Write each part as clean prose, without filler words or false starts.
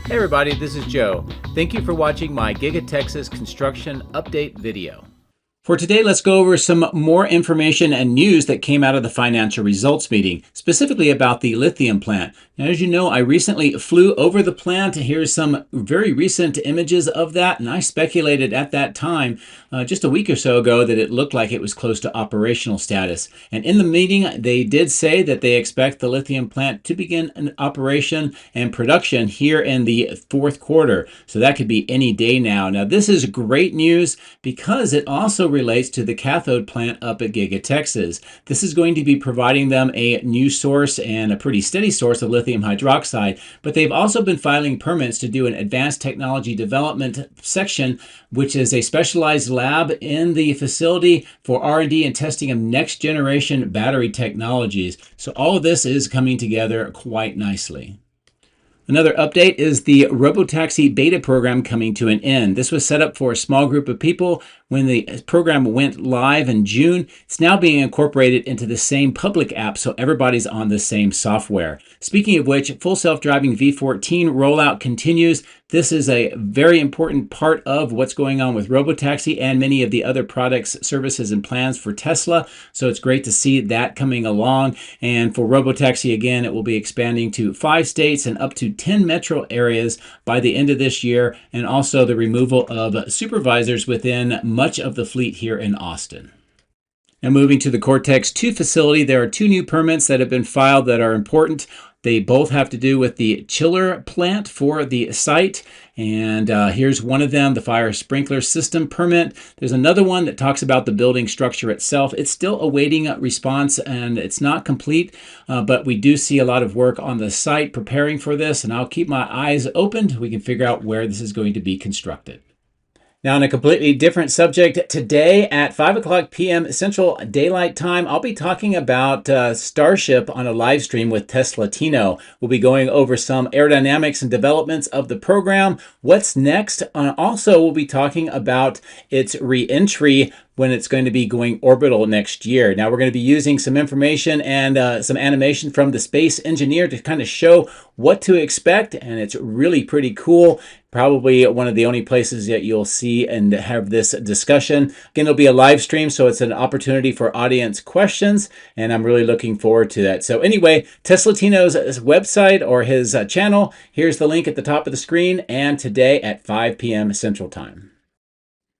Hey everybody, this is Joe. Thank you for watching my Giga Texas construction update video. For today, let's go over some more information and news that came out of the financial results meeting, specifically about the lithium plant. Now, as you know, I recently flew over the plant. Here's some very recent images of that, and I speculated at that time, just a week or so ago, that it looked like it was close to operational status. And in the meeting, they did say that they expect the lithium plant to begin an operation and production here in the fourth quarter. So that could be any day now. Now, this is great news because it also relates to the cathode plant up at Giga Texas. This is going to be providing them a new source and a pretty steady source of lithium hydroxide, but they've also been filing permits to do an advanced technology development section, which is a specialized lab in the facility for R&D and testing of next generation battery technologies. So all of this is coming together quite nicely. Another update is the Robotaxi beta program coming to an end. This was set up for a small group of people when the program went live in June. It's now being incorporated into the same public app, so everybody's on the same software. Speaking of which, full self-driving V14 rollout continues. This is a very important part of what's going on with Robotaxi and many of the other products, services, and plans for Tesla. So it's great to see that coming along. And for Robotaxi, again, it will be expanding to 5 states and up to 10 metro areas by the end of this year, and also the removal of supervisors within much of the fleet here in Austin. Now moving to the Cortex 2 facility, there are 2 new permits that have been filed that are important. They both have to do with the chiller plant for the site. And here's one of them, the fire sprinkler system permit. There's another one that talks about the building structure itself. It's still awaiting a response and it's not complete, but we do see a lot of work on the site preparing for this, and I'll keep my eyes open. We can figure out where this is going to be constructed. Now, on a completely different subject, today at 5 p.m. Central Daylight Time, I'll be talking about Starship on a live stream with Tesla Tino. We'll be going over some aerodynamics and developments of the program, what's next. Also, we'll be talking about its re-entry when it's going to be going orbital next year. Now, we're going to be using some information and some animation from the space engineer to kind of show what to expect, and it's really pretty cool. Probably one of the only places that you'll see and have this discussion. Again, it'll be a live stream, so it's an opportunity for audience questions, and I'm really looking forward to that. So anyway, Tesla Tino's website or his channel, here's the link at the top of the screen, and today at 5 p.m. Central Time.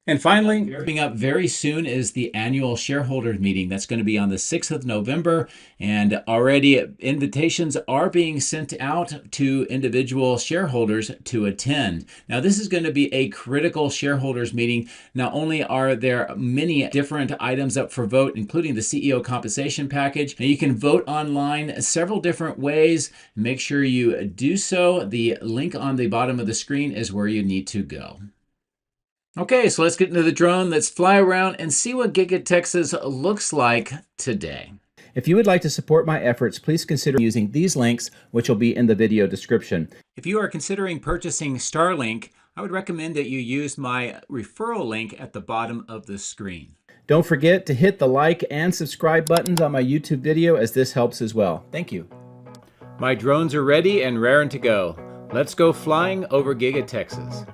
And finally, coming up very soon is the annual shareholders meeting. That's going to be on the 6th of November, and already invitations are being sent out to individual shareholders to attend. Now, this is going to be a critical shareholders meeting. Not only are there many different items up for vote, including the CEO compensation package. Now, you can vote online several different ways. Make sure you do so. The link on the bottom of the screen is where you need to go. Okay, so let's get into the drone. Let's fly around and see what Giga Texas looks like today. If you would like to support my efforts, please consider using these links, which will be in the video description. If you are considering purchasing Starlink, I would recommend that you use my referral link at the bottom of the screen. Don't forget to hit the like and subscribe buttons on my YouTube video, as this helps as well. Thank you. My drones are ready and raring to go. Let's go flying over Giga Texas.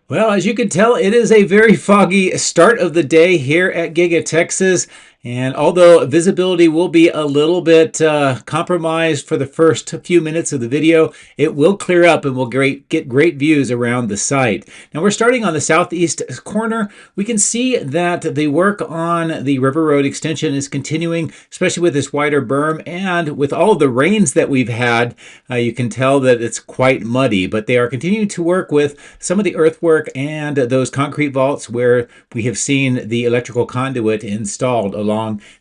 Well, as you can tell, it is a very foggy start of the day here at Giga Texas. And although visibility will be a little bit compromised for the first few minutes of the video, it will clear up and we'll get great views around the site. Now we're starting on the southeast corner. We can see that the work on the River Road extension is continuing, especially with this wider berm, and with all of the rains that we've had, you can tell that it's quite muddy, but they are continuing to work with some of the earthwork and those concrete vaults where we have seen the electrical conduit installed along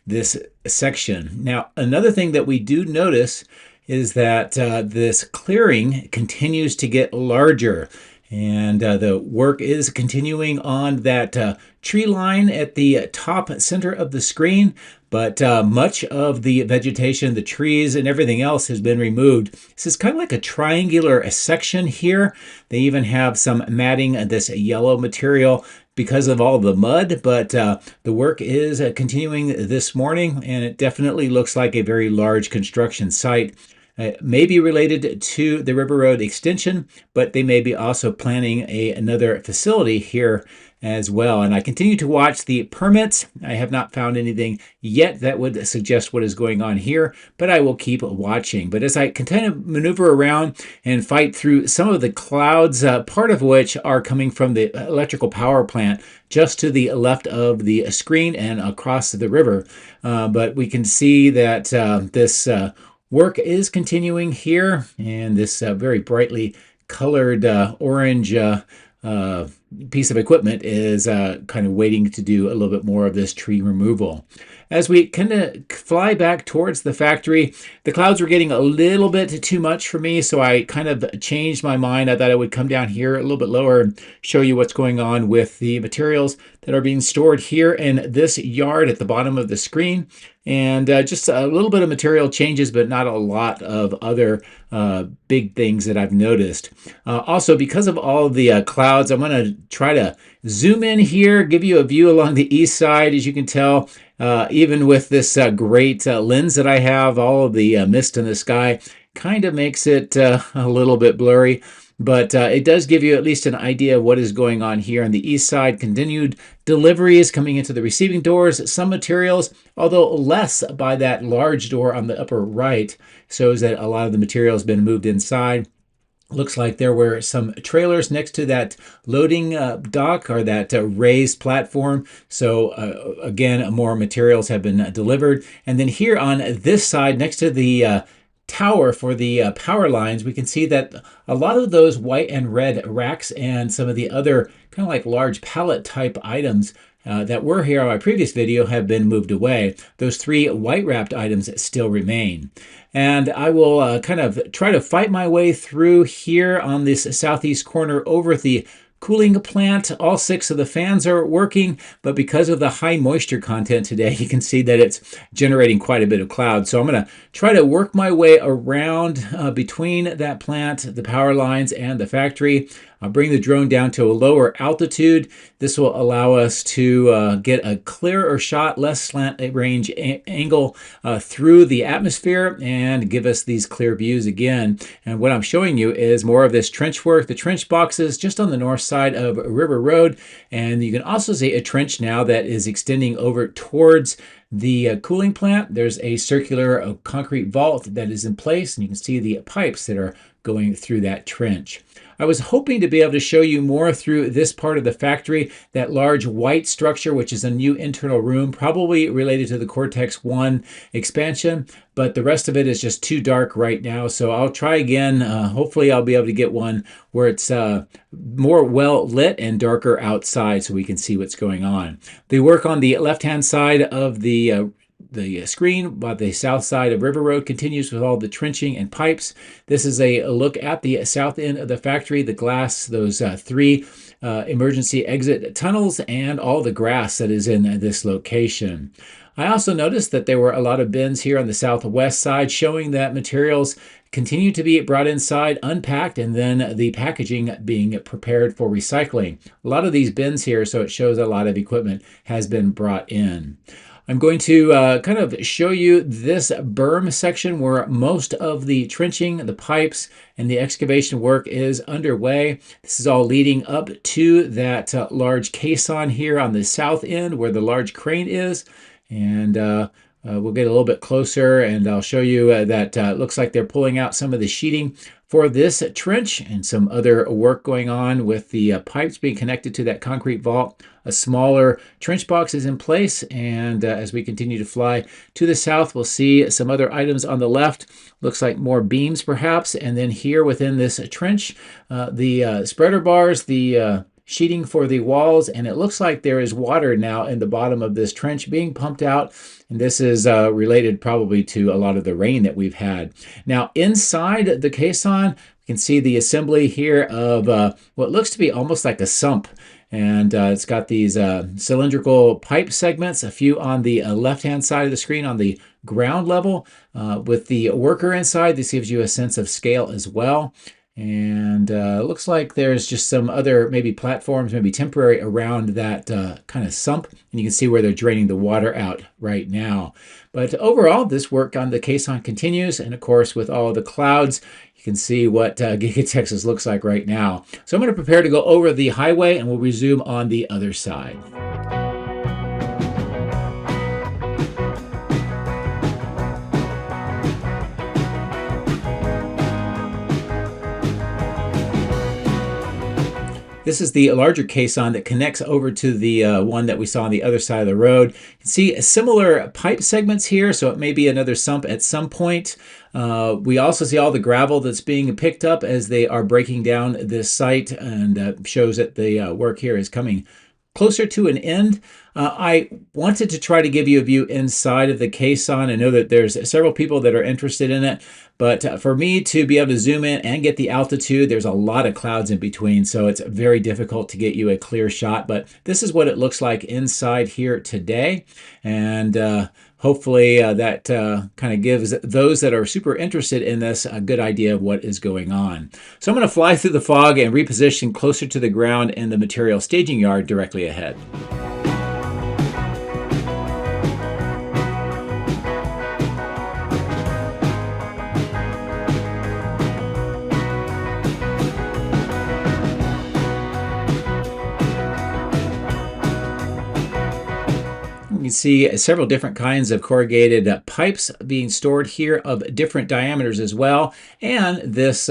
this section. Now, another thing that we do notice is that this clearing continues to get larger. And the work is continuing on that tree line at the top center of the screen, but much of the vegetation, the trees, and everything else has been removed. This is kind of like a triangular section here. They even have some matting, this yellow material because of all the mud, but the work is continuing this morning, and it definitely looks like a very large construction site. May be related to the River Road extension, but they may be also planning another facility here as well. And I continue to watch the permits. I have not found anything yet that would suggest what is going on here, but I will keep watching. But as I continue to maneuver around and fight through some of the clouds, part of which are coming from the electrical power plant just to the left of the screen and across the river. But we can see that this work is continuing here, and this very brightly colored orange piece of equipment is kind of waiting to do a little bit more of this tree removal. As we kind of fly back towards the factory, the clouds were getting a little bit too much for me, so I kind of changed my mind. I thought I would come down here a little bit lower and show you what's going on with the materials that are being stored here in this yard at the bottom of the screen. And just a little bit of material changes, but not a lot of other big things that I've noticed. Also, because of all of the clouds, I'm going to try to zoom in here, give you a view along the east side. As you can tell, even with this great lens that I have, all of the mist in the sky kind of makes it a little bit blurry. But it does give you at least an idea of what is going on here on the east side. Continued deliveries coming into the receiving doors. Some materials, although less by that large door on the upper right, shows that a lot of the material has been moved inside. Looks like there were some trailers next to that loading dock or that raised platform. So again, more materials have been delivered. And then here on this side, next to the tower for the power lines, we can see that a lot of those white and red racks and some of the other kind of like large pallet type items that were here on my previous video have been moved away. Those three white wrapped items still remain. And I will kind of try to fight my way through here on this southeast corner over the cooling plant. All 6 of the fans are working, but because of the high moisture content today, you can see that it's generating quite a bit of cloud. So I'm going to try to work my way around between that plant, the power lines, and the factory. I'll bring the drone down to a lower altitude. This will allow us to get a clearer shot, less slant range angle through the atmosphere and give us these clear views again. And what I'm showing you is more of this trench work, the trench boxes just on the north side of River Road. And you can also see a trench now that is extending over towards the cooling plant. There's a circular concrete vault that is in place, and you can see the pipes that are going through that trench. I was hoping to be able to show you more through this part of the factory, that large white structure, which is a new internal room, probably related to the Cortex-1 expansion, but the rest of it is just too dark right now. So I'll try again. Hopefully I'll be able to get one where it's more well lit and darker outside so we can see what's going on. The work on the left-hand side of the screen by the south side of River Road continues with all the trenching and pipes. This is a look at the south end of the factory, the glass, those 3 emergency exit tunnels, and all the grass that is in this location. I also noticed that there were a lot of bins here on the southwest side showing that materials continue to be brought inside, unpacked, and then the packaging being prepared for recycling. A lot of these bins here, so it shows a lot of equipment has been brought in. I'm going to kind of show you this berm section where most of the trenching, the pipes, and the excavation work is underway. This is all leading up to that large caisson here on the south end where the large crane is. And we'll get a little bit closer and I'll show you that looks like they're pulling out some of the sheeting for this trench and some other work going on with the pipes being connected to that concrete vault. A smaller trench box is in place, and as we continue to fly to the south, we'll see some other items on the left. Looks like more beams perhaps, and then here within this trench, the spreader bars, the sheeting for the walls, and it looks like there is water now in the bottom of this trench being pumped out, and this is related probably to a lot of the rain that we've had. Now inside the caisson, You can see the assembly here of what looks to be almost like a sump. And it's got these cylindrical pipe segments, a few on the left-hand side of the screen on the ground level. With the worker inside, this gives you a sense of scale as well. And it looks like there's just some other maybe platforms, maybe temporary, around that kind of sump. And you can see where they're draining the water out right now. But overall, this work on the caisson continues. And of course, with all the clouds, you can see what Giga Texas looks like right now. So I'm going to prepare to go over the highway, and we'll resume on the other side. This is the larger caisson that connects over to the one that we saw on the other side of the road. You can see similar pipe segments here, so it may be another sump at some point. We also see all the gravel that's being picked up as they are breaking down this site, and shows that the work here is coming closer to an end. I wanted to try to give you a view inside of the caisson. I know that there's several people that are interested in it, but for me to be able to zoom in and get the altitude, there's a lot of clouds in between, so it's very difficult to get you a clear shot. But this is what it looks like inside here today, and hopefully that kind of gives those that are super interested in this a good idea of what is going on. So I'm going to fly through the fog and reposition closer to the ground in the material staging yard directly ahead. You can see several different kinds of corrugated pipes being stored here of different diameters as well. And this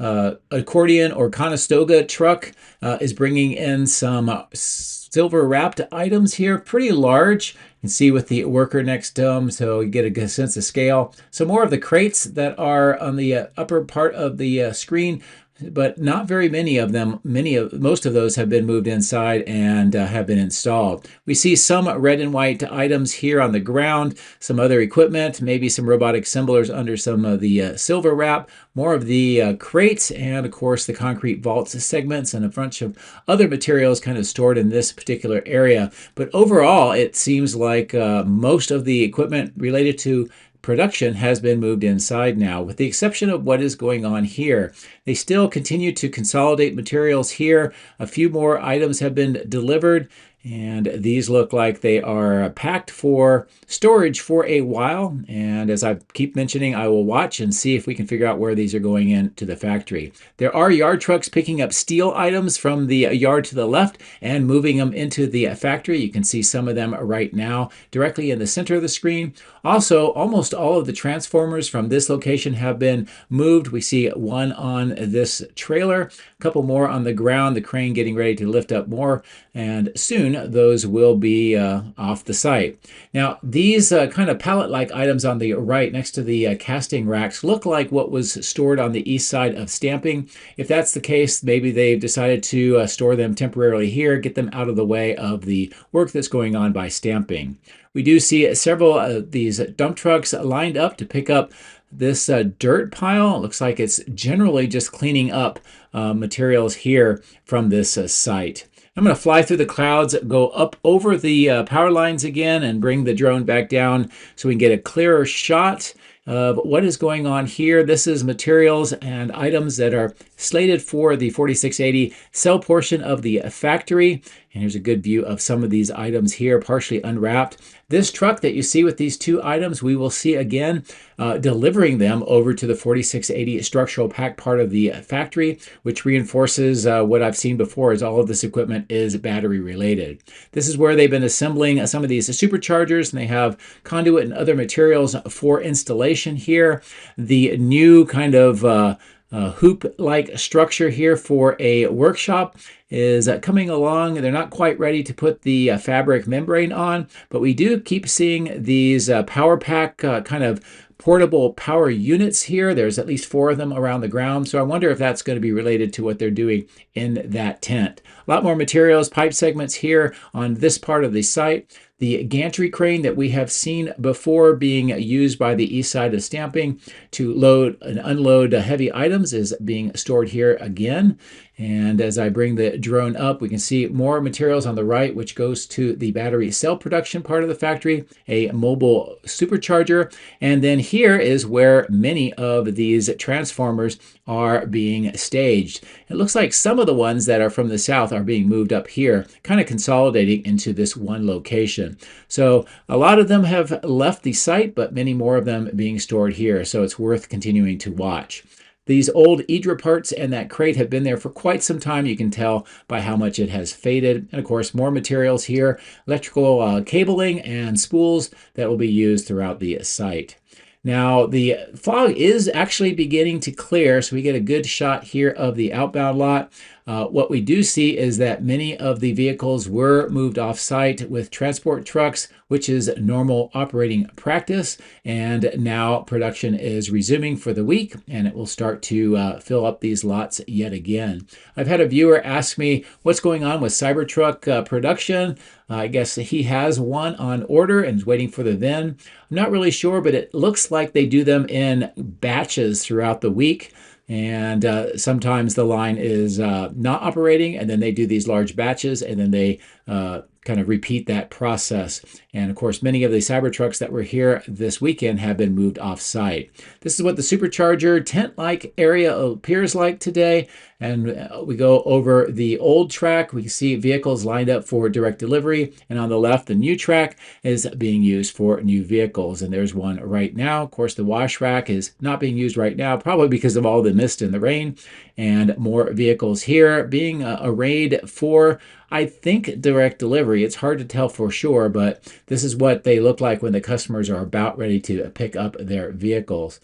accordion or Conestoga truck is bringing in some silver wrapped items here, pretty large. You can see with the worker next to them, so you get a good sense of scale. So more of the crates that are on the upper part of the screen, but not very many of them. Most of those have been moved inside and have been installed. We see some red and white items here on the ground, some other equipment, maybe some robotic assemblers under some of the silver wrap, more of the crates, and of course the concrete vaults segments and a bunch of other materials kind of stored in this particular area. But overall, it seems like most of the equipment related to production has been moved inside now, with the exception of what is going on here. They still continue to consolidate materials here. A few more items have been delivered, and these look like they are packed for storage for a while. And as I keep mentioning, I will watch and see if we can figure out where these are going into the factory. There are yard trucks picking up steel items from the yard to the left and moving them into the factory. You can see some of them right now directly in the center of the screen. Also, almost all of the transformers from this location have been moved. We see one on this trailer, a couple more on the ground, the crane getting ready to lift up more, and soon those will be off the site. Now, these kind of pallet-like items on the right next to the casting racks look like what was stored on the east side of stamping. If that's the case, maybe they've decided to store them temporarily here, get them out of the way of the work that's going on by stamping. We do see several of these dump trucks lined up to pick up this dirt pile. It looks like it's generally just cleaning up materials here from this site. I'm going to fly through the clouds, go up over the power lines again, and bring the drone back down so we can get a clearer shot of what is going on here. This is materials and items that are slated for the 4680 cell portion of the factory. And here's a good view of some of these items here, partially unwrapped. This truck that you see with these two items, we will see again delivering them over to the 4680 structural pack part of the factory, which reinforces what I've seen before, is all of this equipment is battery related. This is where they've been assembling some of these superchargers, and they have conduit and other materials for installation here. The new kind of hoop-like structure here for a workshop is coming along. They're not quite ready to put the fabric membrane on, but we do keep seeing these power pack kind of portable power units here. There's at least 4 of them around the ground, so I wonder if that's going to be related to what they're doing in that tent. A lot more materials, pipe segments here on this part of the site. The gantry crane that we have seen before being used by the east side of stamping to load and unload heavy items is being stored here again. And as I bring the drone up, we can see more materials on the right, which goes to the battery cell production part of the factory, a mobile supercharger. And then here is where many of these transformers are being staged. It looks like some of the ones that are from the south are being moved up here, kind of consolidating into this one location. So a lot of them have left the site, but many more of them being stored here. So it's worth continuing to watch. These old Idra parts and that crate have been there for quite some time. You can tell by how much it has faded. And of course, more materials here, electrical cabling and spools that will be used throughout the site. Now, the fog is actually beginning to clear, so we get a good shot here of the outbound lot. What we do see is that many of the vehicles were moved off-site with transport trucks, which is normal operating practice. And now production is resuming for the week, and it will start to fill up these lots yet again. I've had a viewer ask me what's going on with Cybertruck production. I guess he has one on order and is waiting for the VIN. I'm not really sure, but it looks like they do them in batches throughout the week. And sometimes the line is not operating, and then they do these large batches, and then they kind of repeat that process. And of course, many of the Cybertrucks that were here this weekend have been moved off-site. This is what the supercharger tent-like area appears like today. And we go over the old track. We can see vehicles lined up for direct delivery. And on the left, the new track is being used for new vehicles. And there's one right now. Of course, the wash rack is not being used right now, probably because of all the mist and the rain. And more vehicles here being arrayed for, I think, direct delivery. It's hard to tell for sure, but this is what they look like when the customers are about ready to pick up their vehicles.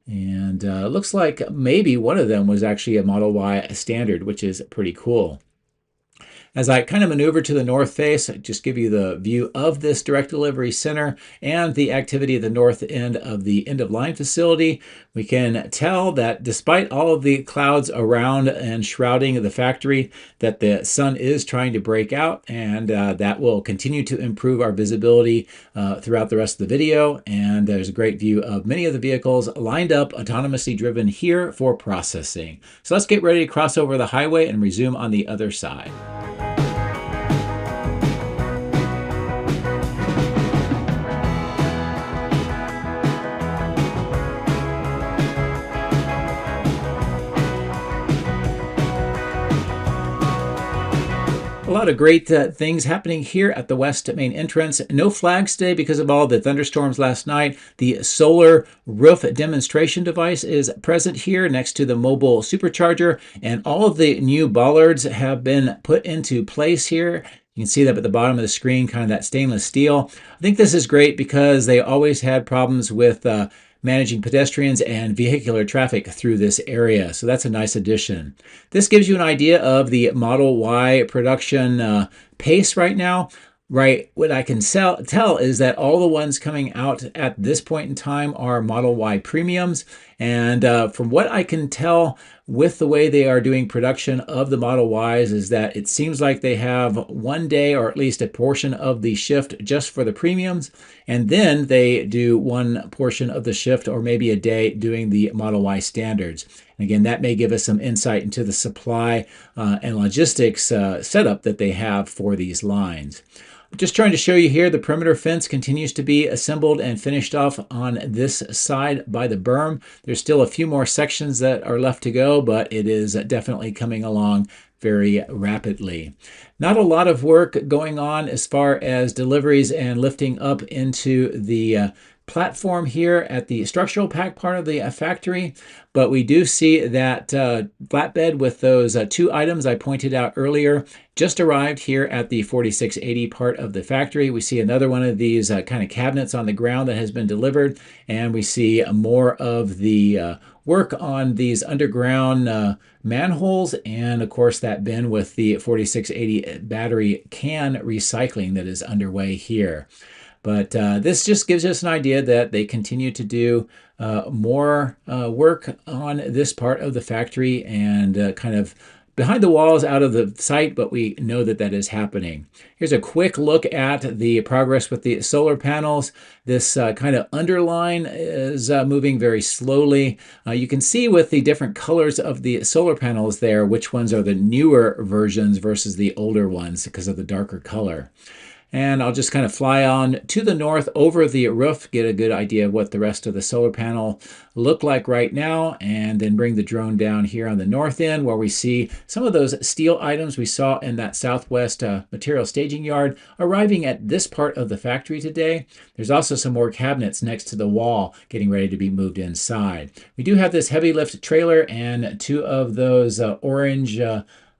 And looks like maybe one of them was actually a Model Y standard, which is pretty cool. As I kind of maneuver to the north face, I just give you the view of this direct delivery center and the activity at the north end of the end-of-line facility. We can tell that despite all of the clouds around and shrouding the factory, that the sun is trying to break out, and that will continue to improve our visibility throughout the rest of the video. And there's a great view of many of the vehicles lined up, autonomously driven here for processing. So let's get ready to cross over the highway and resume on the other side. A lot of great things happening here at the west main entrance. No flags today because of all the thunderstorms last night. The solar roof demonstration device is present here next to the mobile supercharger, and all of the new bollards have been put into place here. You can see that at the bottom of the screen, kind of that stainless steel. I think this is great because they always had problems with managing pedestrians and vehicular traffic through this area. So that's a nice addition. This gives you an idea of the Model Y production pace right now. Right, what I can tell is that all the ones coming out at this point in time are Model Y premiums. And from what I can tell with the way they are doing production of the Model Ys is that it seems like they have one day or at least a portion of the shift just for the premiums. And then they do one portion of the shift or maybe a day doing the Model Y standards. And again, that may give us some insight into the supply and logistics setup that they have for these lines. Just trying to show you here, the perimeter fence continues to be assembled and finished off on this side by the berm. There's still a few more sections that are left to go, but it is definitely coming along very rapidly. Not a lot of work going on as far as deliveries and lifting up into the platform here at the structural pack part of the factory, but we do see that flatbed with those two items I pointed out earlier just arrived here at the 4680 part of the factory. We see another one of these kind of cabinets on the ground that has been delivered, and we see more of the work on these underground manholes, and of course that bin with the 4680 battery can recycling that is underway here. But this just gives us an idea that they continue to do more work on this part of the factory and kind of behind the walls out of the site, but we know that that is happening. Here's a quick look at the progress with the solar panels. This kind of underline is moving very slowly. You can see with the different colors of the solar panels there, which ones are the newer versions versus the older ones because of the darker color. And I'll just kind of fly on to the north over the roof, get a good idea of what the rest of the solar panel look like right now, and then bring the drone down here on the north end where we see some of those steel items we saw in that southwest material staging yard arriving at this part of the factory today. There's also some more cabinets next to the wall getting ready to be moved inside. We do have this heavy lift trailer and two of those orange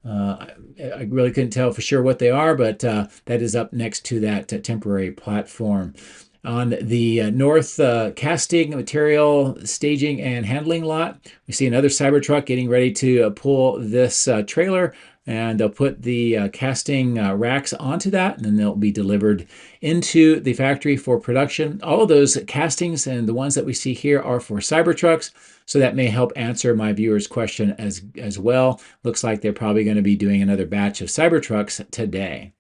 I really couldn't tell for sure what they are, but that is up next to that temporary platform. On the north casting, material, staging, and handling lot, we see another Cybertruck getting ready to pull this trailer, and they'll put the casting racks onto that, and then they'll be delivered into the factory for production. All of those castings and the ones that we see here are for Cybertrucks, so that may help answer my viewer's question as well. Looks like they're probably going to be doing another batch of Cybertrucks today.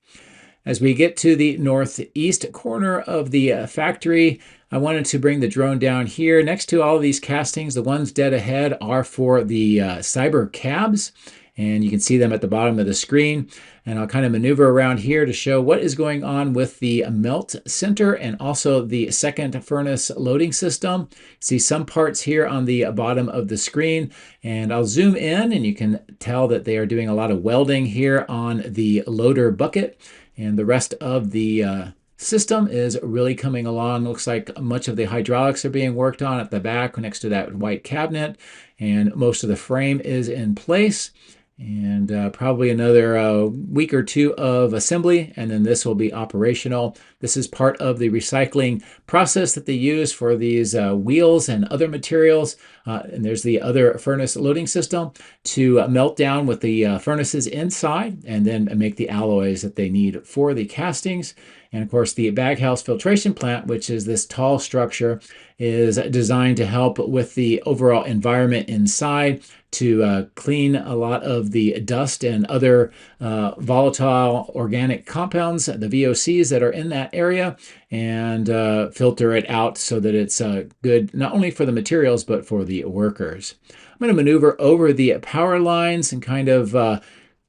As we get to the northeast corner of the factory, I wanted to bring the drone down here. Next to all of these castings, the ones dead ahead are for the Cybercabs, and you can see them at the bottom of the screen. And I'll kind of maneuver around here to show what is going on with the melt center and also the second furnace loading system. See some parts here on the bottom of the screen, and I'll zoom in and you can tell that they are doing a lot of welding here on the loader bucket, and the rest of the system is really coming along. Looks like much of the hydraulics are being worked on at the back next to that white cabinet, and most of the frame is in place. And probably another week or two of assembly, and then this will be operational. This is part of the recycling process that they use for these wheels and other materials. And there's the other furnace loading system to melt down with the furnaces inside and then make the alloys that they need for the castings. And of course, the baghouse filtration plant, which is this tall structure, is designed to help with the overall environment inside, to clean a lot of the dust and other volatile organic compounds, the VOCs that are in that area, and filter it out so that it's good not only for the materials but for the workers. I'm going to maneuver over the power lines and kind of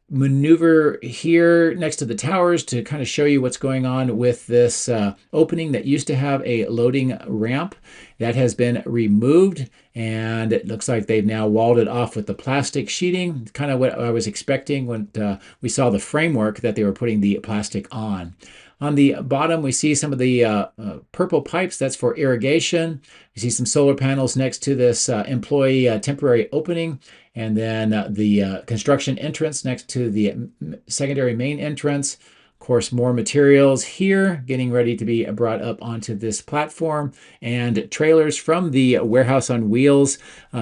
maneuver here next to the towers to kind of show you what's going on with this opening that used to have a loading ramp. That has been removed, and it looks like they've now walled it off with the plastic sheeting. Kind of what I was expecting when we saw the framework that they were putting the plastic on. On the bottom, we see some of the purple pipes. That's for irrigation. You see some solar panels next to this employee temporary opening, and then the construction entrance next to the secondary main entrance. Of course, more materials here getting ready to be brought up onto this platform, and trailers from the warehouse on wheels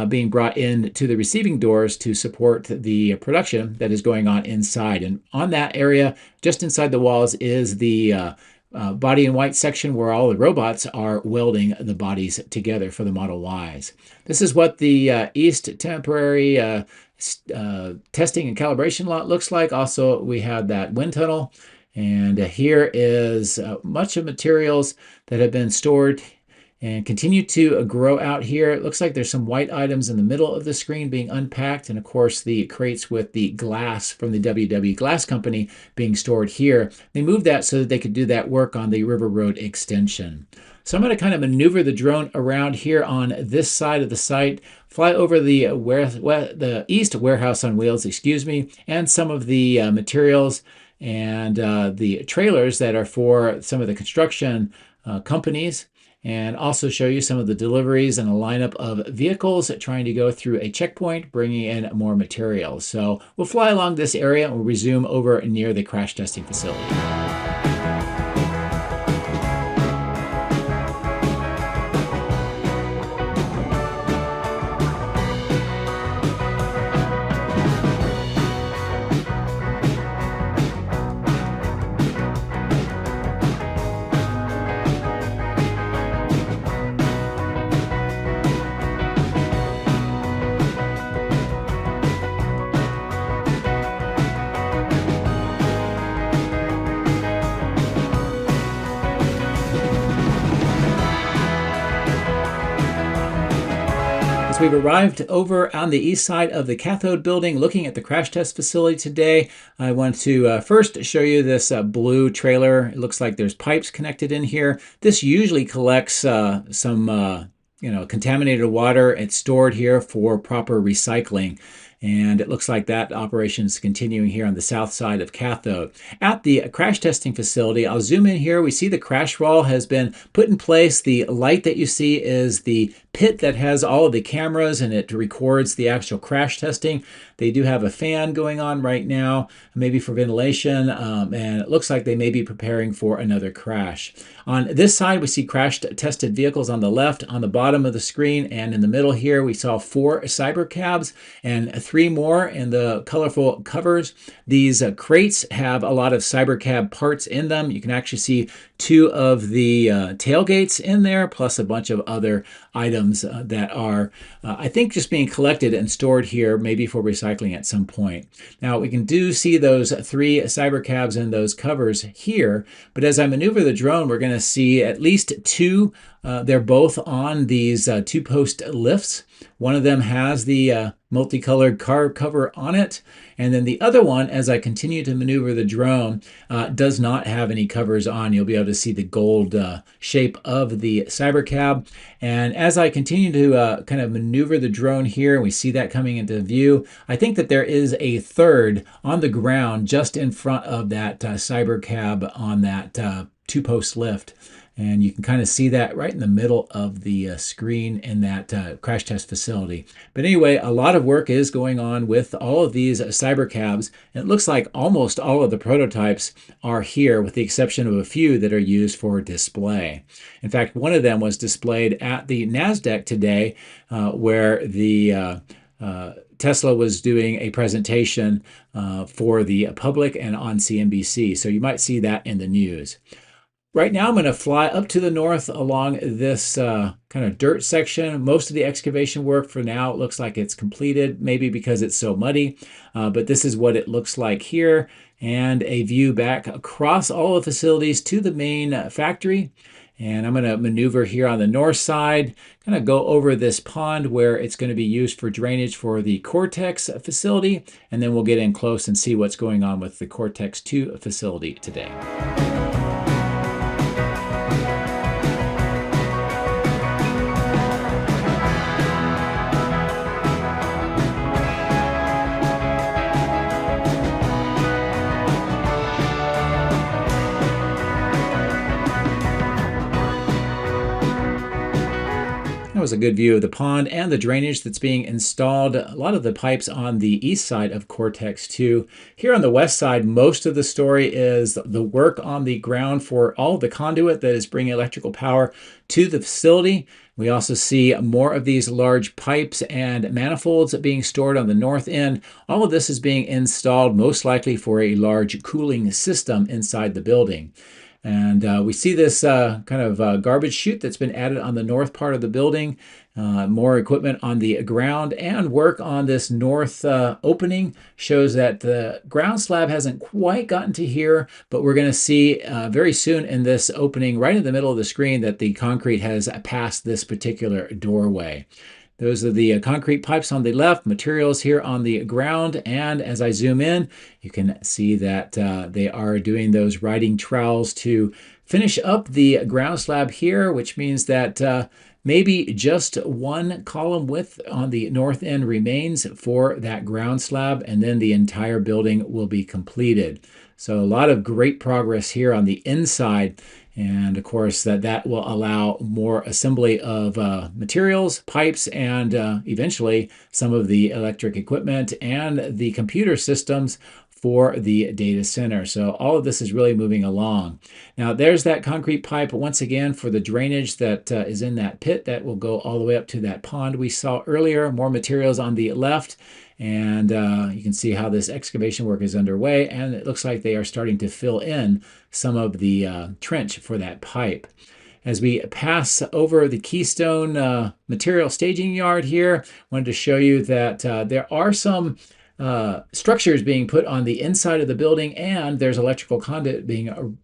being brought in to the receiving doors to support the production that is going on inside. And on that area, just inside the walls, is the body in white section where all the robots are welding the bodies together for the Model Ys. This is what the East temporary testing and calibration lot looks like. Also, we have that wind tunnel. And here is much of materials that have been stored and continue to grow out here. It looks like there's some white items in the middle of the screen being unpacked, and of course the crates with the glass from the WW Glass Company being stored here. They moved that so that they could do that work on the River Road extension. So I'm going to kind of maneuver the drone around here on this side of the site, fly over the east warehouse on wheels, and some of the materials and the trailers that are for some of the construction companies, and also show you some of the deliveries and a lineup of vehicles trying to go through a checkpoint, bringing in more materials. So we'll fly along this area and we'll resume over near the crash testing facility. we've arrived over on the east side of the cathode building looking at the crash test facility today. I want to first show you this blue trailer. It looks like there's pipes connected in here. This usually collects some contaminated water. It's stored here for proper recycling. And it looks like that operation is continuing here on the south side of cathode. At the crash testing facility, I'll zoom in here. We see the crash wall has been put in place. The light that you see is the pit that has all of the cameras, and it records the actual crash testing. They do have a fan going on right now, maybe for ventilation, and it looks like they may be preparing for another crash. On this side, we see crash tested vehicles on the left, on the bottom of the screen, and in the middle here, we saw 4 Cybercabs and 3 more in the colorful covers. These crates have a lot of Cybercab parts in them. You can actually see 2 of the tailgates in there, plus a bunch of other items that are, I think, just being collected and stored here, maybe for recycling at some point. Now, we can see those 3 Cybercabs in those covers here, but as I maneuver the drone, we're going to see at least 2. They're both on these 2-post lifts. One of them has the multicolored car cover on it, and then the other one, as I continue to maneuver the drone, does not have any covers on. You'll be able to see the gold shape of the Cybercab. And as I continue to kind of maneuver the drone here, and we see that coming into view, I think that there is a third on the ground just in front of that Cybercab on that 2-post lift. And you can kind of see that right in the middle of the screen in that crash test facility. But anyway, a lot of work is going on with all of these Cybercabs. It looks like almost all of the prototypes are here, with the exception of a few that are used for display. In fact, one of them was displayed at the NASDAQ today, where the Tesla was doing a presentation for the public and on CNBC. So you might see that in the news. Right now, I'm going to fly up to the north along this kind of dirt section. Most of the excavation work for now, it looks like it's completed, maybe because it's so muddy. But this is what it looks like here, and a view back across all the facilities to the main factory. And I'm going to maneuver here on the north side, kind of go over this pond where it's going to be used for drainage for the Cortex facility. And then we'll get in close and see what's going on with the Cortex 2 facility today. That was a good view of the pond and the drainage that's being installed. A lot of the pipes on the east side of Cortex 2. Here on the west side, most of the story is the work on the ground for all the conduit that is bringing electrical power to the facility. We also see more of these large pipes and manifolds being stored on the north end. All of this is being installed most likely for a large cooling system inside the building. And we see this kind of garbage chute that's been added on the north part of the building, more equipment on the ground, and work on this north opening shows that the ground slab hasn't quite gotten to here, but we're going to see very soon in this opening right in the middle of the screen that the concrete has passed this particular doorway. Those are the concrete pipes on the left, materials here on the ground, and as I zoom in, you can see that they are doing those riding trowels to finish up the ground slab here, which means that maybe just 1 column width on the north end remains for that ground slab, and then the entire building will be completed. So a lot of great progress here on the inside. And of course, that will allow more assembly of materials, pipes, and eventually some of the electric equipment and the computer systems for the data center. So all of this is really moving along. Now there's that concrete pipe once again for the drainage that is in that pit that will go all the way up to that pond we saw earlier. More materials on the left. And you can see how this excavation work is underway, and it looks like they are starting to fill in some of the trench for that pipe. As we pass over the Keystone material staging yard here, I wanted to show you that there are some structures being put on the inside of the building, and there's electrical conduit being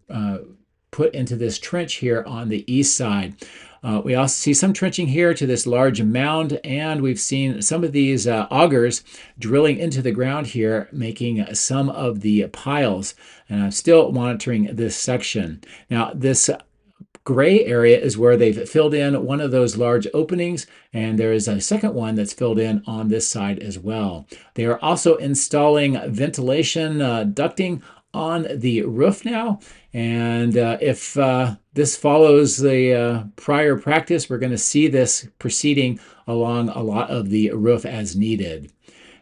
put into this trench here on the east side. We also see some trenching here to this large mound, and we've seen some of these augers drilling into the ground here, making some of the piles. And I'm still monitoring this section. Now, this gray area is where they've filled in one of those large openings, and there is a second one that's filled in on this side as well. They are also installing ventilation ducting on the roof now, and if this follows the prior practice, we're going to see this proceeding along a lot of the roof as needed.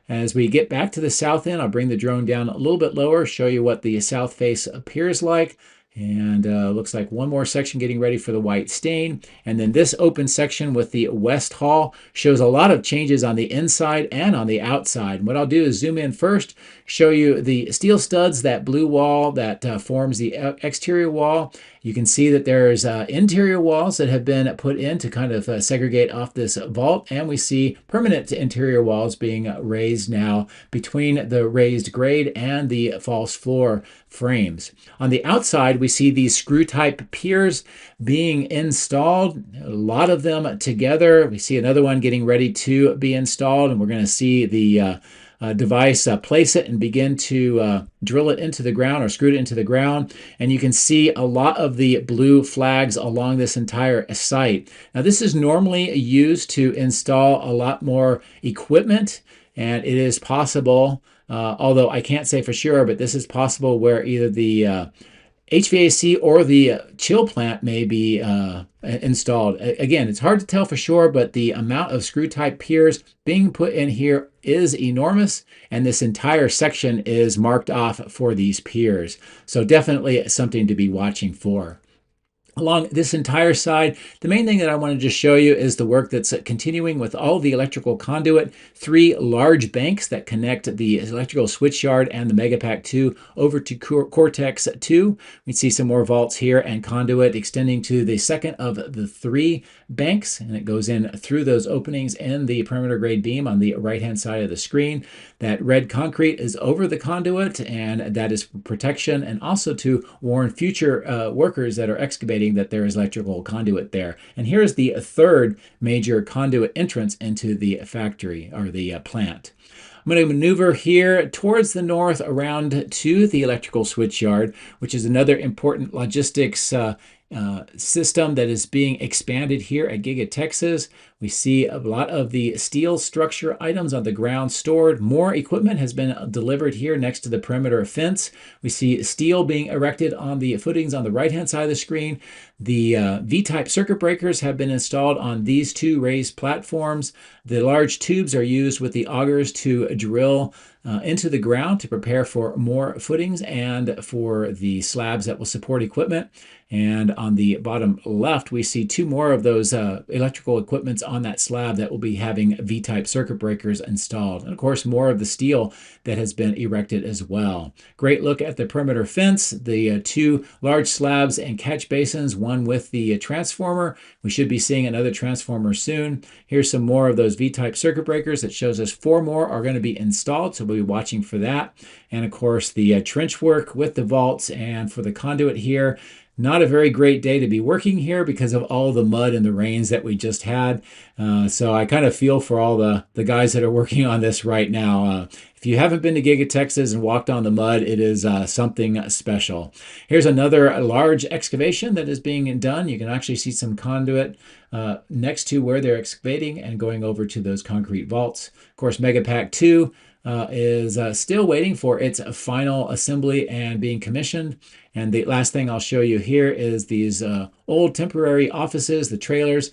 As we get back to the south end, I'll bring the drone down a little bit lower, show you what the south face appears like. And looks like one more section getting ready for the white stain. And then this open section with the west hall shows a lot of changes on the inside and on the outside. And what I'll do is zoom in first, show you the steel studs, that blue wall that forms the exterior wall. You can see that there's interior walls that have been put in to kind of segregate off this vault. And we see permanent interior walls being raised now between the raised grade and the false floor frames. On the outside, we see these screw type piers being installed, a lot of them together. We see another one getting ready to be installed, and we're going to see the device place it and begin to drill it into the ground or screw it into the ground. And you can see a lot of the blue flags along this entire site. Now, this is normally used to install a lot more equipment, and it is possible, although I can't say for sure, but this is possible where either the HVAC or the chill plant may be installed. Again, it's hard to tell for sure, but the amount of screw type piers being put in here is enormous, and this entire section is marked off for these piers. So definitely something to be watching for. Along this entire side, the main thing that I want to just show you is the work that's continuing with all the electrical conduit, 3 large banks that connect the electrical switchyard and the Megapack 2 over to Cortex 2. We see some more vaults here and conduit extending to the second of the 3 banks, and it goes in through those openings in the perimeter grade beam on the right-hand side of the screen. That red concrete is over the conduit, and that is for protection and also to warn future workers that are excavating that there is electrical conduit there. And here's the 3rd major conduit entrance into the factory or the plant. I'm going to maneuver here towards the north around to the electrical switchyard, which is another important logistics system that is being expanded here at Giga Texas. We see a lot of the steel structure items on the ground stored. More equipment has been delivered here next to the perimeter fence. We see steel being erected on the footings on the right-hand side of the screen. The V-type circuit breakers have been installed on these 2 raised platforms. The large tubes are used with the augers to drill into the ground to prepare for more footings and for the slabs that will support equipment. And on the bottom left, we see 2 more of those electrical equipments on that slab that will be having V-type circuit breakers installed. And of course, more of the steel that has been erected as well. Great look at the perimeter fence, the 2 large slabs and catch basins, one with the transformer. We should be seeing another transformer soon. Here's some more of those V-type circuit breakers that shows us 4 more are going to be installed, so we'll be watching for that. And of course, the trench work with the vaults and for the conduit here. Not a very great day to be working here because of all the mud and the rains that we just had. So I kind of feel for all the guys that are working on this right now. If you haven't been to Giga Texas and walked on the mud, it is something special. Here's another large excavation that is being done. You can actually see some conduit next to where they're excavating and going over to those concrete vaults. Of course, Megapack 2 is still waiting for its final assembly and being commissioned. And the last thing I'll show you here is these old temporary offices, the trailers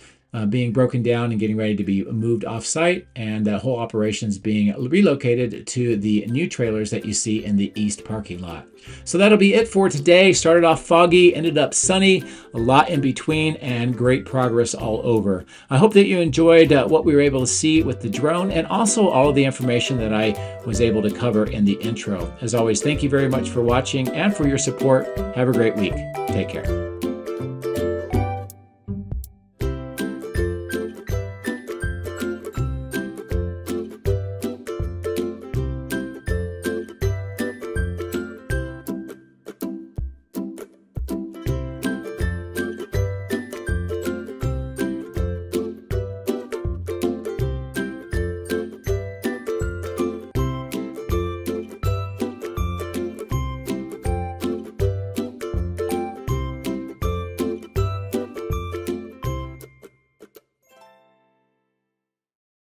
being broken down and getting ready to be moved off-site, and that whole operation is being relocated to the new trailers that you see in the east parking lot. So that'll be it for today. Started off foggy, ended up sunny, a lot in between, and great progress all over. I hope that you enjoyed what we were able to see with the drone and also all of the information that I was able to cover in the intro. As always, thank you very much for watching and for your support. Have a great week. Take care.